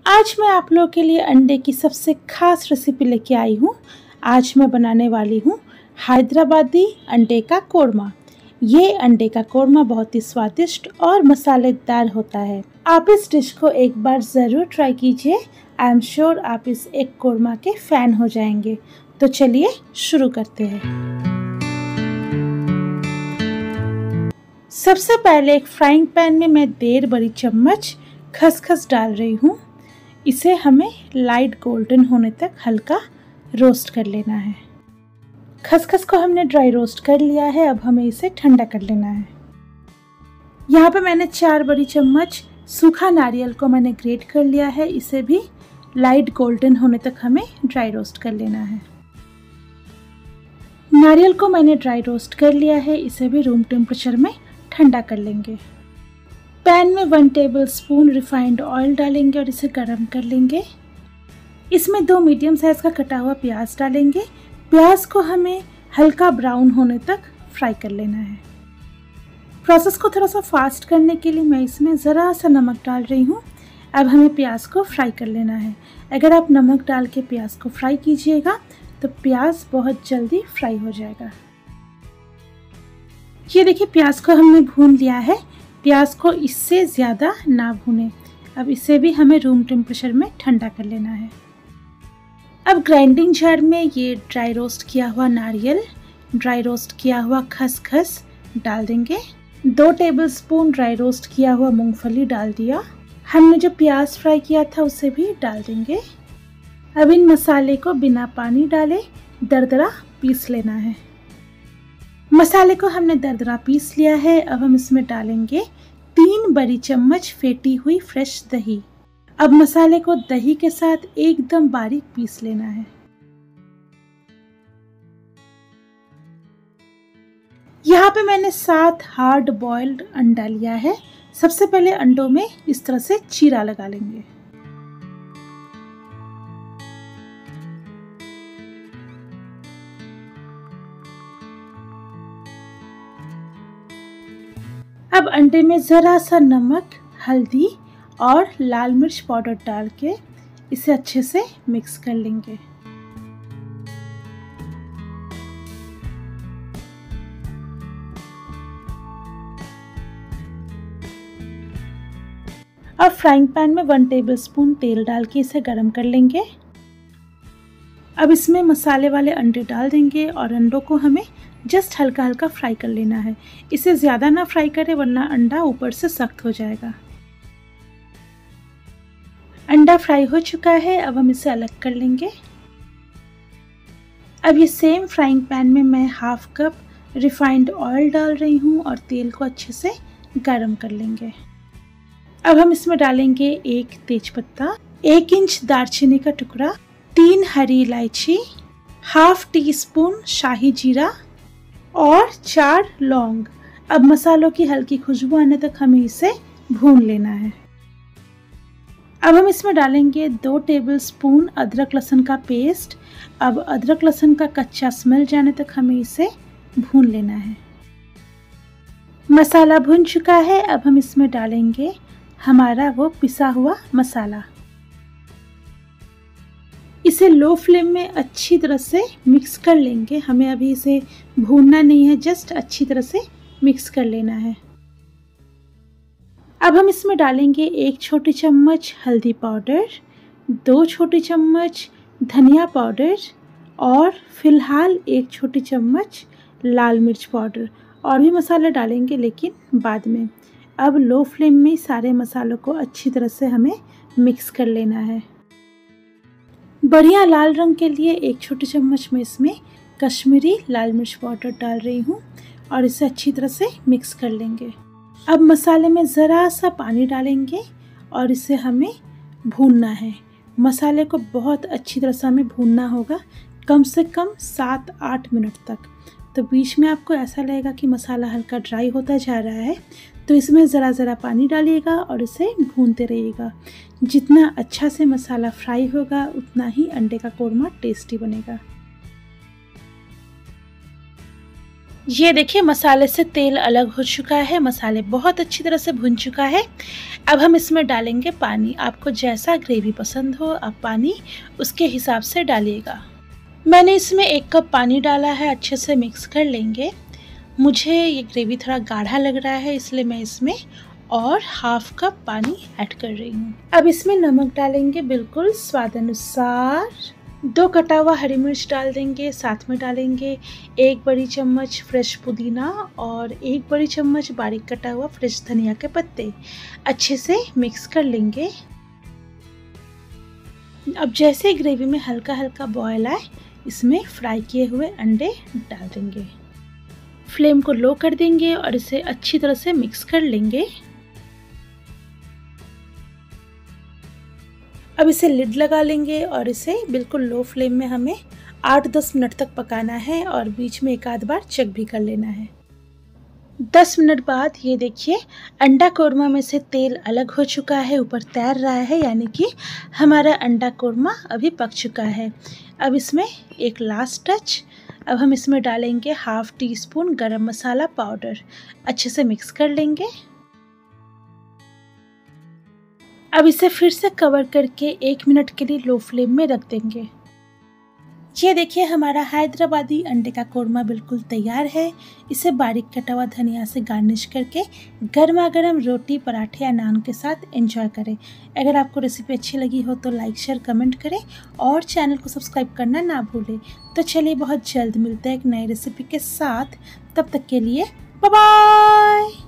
आज मैं आप लोगों के लिए अंडे की सबसे खास रेसिपी लेके आई हूँ। आज मैं बनाने वाली हूँ हैदराबादी अंडे का कोरमा। ये अंडे का कोरमा बहुत ही स्वादिष्ट और मसालेदार होता है। आप इस डिश को एक बार ज़रूर ट्राई कीजिए। आई एम श्योर आप इस एक कोरमा के फ़ैन हो जाएंगे। तो चलिए शुरू करते हैं। सबसे पहले एक फ्राइंग पैन में मैं 1.5 बड़ी चम्मच खसखस डाल रही हूँ। इसे हमें लाइट गोल्डन होने तक हल्का रोस्ट कर लेना है। खसखस को हमने ड्राई रोस्ट कर लिया है। अब हमें इसे ठंडा कर लेना है। यहाँ पे मैंने 4 बड़ी चम्मच सूखा नारियल को मैंने ग्रेट कर लिया है। इसे भी लाइट गोल्डन होने तक हमें ड्राई रोस्ट कर लेना है। नारियल को मैंने ड्राई रोस्ट कर लिया है। इसे भी रूम टेम्परेचर में ठंडा कर लेंगे। पैन में 1 टेबलस्पून रिफाइंड ऑयल डालेंगे और इसे गरम कर लेंगे। इसमें 2 मीडियम साइज का कटा हुआ प्याज डालेंगे। प्याज को हमें हल्का ब्राउन होने तक फ्राई कर लेना है। प्रोसेस को थोड़ा सा फास्ट करने के लिए मैं इसमें ज़रा सा नमक डाल रही हूँ। अब हमें प्याज को फ्राई कर लेना है। अगर आप नमक डाल के प्याज को फ्राई कीजिएगा तो प्याज बहुत जल्दी फ्राई हो जाएगा। ये देखिए, प्याज को हमने भून लिया है। प्याज को इससे ज़्यादा ना भूनें। अब इसे भी हमें रूम टेम्परेचर में ठंडा कर लेना है। अब ग्राइंडिंग जार में ये ड्राई रोस्ट किया हुआ नारियल, ड्राई रोस्ट किया हुआ खसखस डाल देंगे। 2 टेबलस्पून ड्राई रोस्ट किया हुआ मूंगफली डाल दिया। हमने जो प्याज फ्राई किया था उसे भी डाल देंगे। अब इन मसाले को बिना पानी डाले दरदरा पीस लेना है। मसाले को हमने दरदरा पीस लिया है। अब हम इसमें डालेंगे 3 बड़ी चम्मच फेंटी हुई फ्रेश दही। अब मसाले को दही के साथ एकदम बारीक पीस लेना है। यहाँ पे मैंने 7 हार्ड बॉइल्ड अंडा लिया है। सबसे पहले अंडों में इस तरह से चीरा लगा लेंगे। अब अंडे में ज़रा सा नमक, हल्दी और लाल मिर्च पाउडर डाल के इसे अच्छे से मिक्स कर लेंगे। अब फ्राइंग पैन में 1 टेबलस्पून तेल डाल के इसे गरम कर लेंगे। अब इसमें मसाले वाले अंडे डाल देंगे और अंडों को हमें जस्ट हल्का हल्का फ्राई कर लेना है। इसे ज़्यादा ना फ्राई करें वरना अंडा ऊपर से सख्त हो जाएगा। अंडा फ्राई हो चुका है। अब हम इसे अलग कर लेंगे। अब ये सेम फ्राइंग पैन में मैं 1/2 कप रिफाइंड ऑयल डाल रही हूँ और तेल को अच्छे से गरम कर लेंगे। अब हम इसमें डालेंगे 1 तेजपत्ता, 1 इंच दालचीनी का टुकड़ा, 3 हरी इलायची, 1/2 टीस्पून शाही जीरा और 4 लौंग। अब मसालों की हल्की खुशबू आने तक हमें इसे भून लेना है। अब हम इसमें डालेंगे 2 टेबलस्पून अदरक लहसुन का पेस्ट। अब अदरक लहसुन का कच्चा स्मेल जाने तक हमें इसे भून लेना है। मसाला भुन चुका है। अब हम इसमें डालेंगे हमारा वो पिसा हुआ मसाला। इसे लो फ्लेम में अच्छी तरह से मिक्स कर लेंगे। हमें अभी इसे भूनना नहीं है, जस्ट अच्छी तरह से मिक्स कर लेना है। अब हम इसमें डालेंगे 1 छोटी चम्मच हल्दी पाउडर, 2 छोटी चम्मच धनिया पाउडर और फिलहाल 1 छोटी चम्मच लाल मिर्च पाउडर। और भी मसाले डालेंगे लेकिन बाद में। अब लो फ्लेम में सारे मसालों को अच्छी तरह से हमें मिक्स कर लेना है। बढ़िया लाल रंग के लिए 1 छोटी चम्मच में इसमें कश्मीरी लाल मिर्च पाउडर डाल रही हूँ और इसे अच्छी तरह से मिक्स कर लेंगे। अब मसाले में ज़रा सा पानी डालेंगे और इसे हमें भूनना है। मसाले को बहुत अच्छी तरह से हमें भूनना होगा, कम से कम 7-8 मिनट तक। तो बीच में आपको ऐसा लगेगा कि मसाला हल्का ड्राई होता जा रहा है, तो इसमें ज़रा ज़रा पानी डालिएगा और इसे भूनते रहिएगा। जितना अच्छा से मसाला फ्राई होगा उतना ही अंडे का कोरमा टेस्टी बनेगा। ये देखिए मसाले से तेल अलग हो चुका है, मसाले बहुत अच्छी तरह से भुन चुका है। अब हम इसमें डालेंगे पानी। आपको जैसा ग्रेवी पसंद हो आप पानी उसके हिसाब से डालिएगा। मैंने इसमें 1 कप पानी डाला है, अच्छे से मिक्स कर लेंगे। मुझे ये ग्रेवी थोड़ा गाढ़ा लग रहा है इसलिए मैं इसमें और 1/2 कप पानी ऐड कर रही हूँ। अब इसमें नमक डालेंगे बिल्कुल स्वाद अनुसार। 2 कटा हुआ हरी मिर्च डाल देंगे, साथ में डालेंगे 1 बड़ी चम्मच फ्रेश पुदीना और 1 बड़ी चम्मच बारीक कटा हुआ फ्रेश धनिया के पत्ते। अच्छे से मिक्स कर लेंगे। अब जैसे ग्रेवी में हल्का हल्का बॉयल आए इसमें फ्राई किए हुए अंडे डाल देंगे। फ्लेम को लो कर देंगे और इसे अच्छी तरह से मिक्स कर लेंगे। अब इसे लिड लगा लेंगे और इसे बिल्कुल लो फ्लेम में हमें 8-10 मिनट तक पकाना है और बीच में 1 आध बार चेक भी कर लेना है। 10 मिनट बाद ये देखिए अंडा कोरमा में से तेल अलग हो चुका है, ऊपर तैर रहा है, यानी कि हमारा अंडा कोरमा अभी पक चुका है। अब इसमें एक लास्ट टच, अब हम इसमें डालेंगे 1/2 टीस्पून गरम मसाला पाउडर। अच्छे से मिक्स कर लेंगे। अब इसे फिर से कवर करके 1 मिनट के लिए लो फ्लेम में रख देंगे। ये देखिए हमारा हैदराबादी अंडे का कोरमा बिल्कुल तैयार है। इसे बारीक कटा हुआ धनिया से गार्निश करके गर्मा गर्म रोटी, पराठे या नान के साथ एंजॉय करें। अगर आपको रेसिपी अच्छी लगी हो तो लाइक शेयर कमेंट करें और चैनल को सब्सक्राइब करना ना भूलें। तो चलिए बहुत जल्द मिलते हैं एक नई रेसिपी के साथ, तब तक के लिए बाय बाय।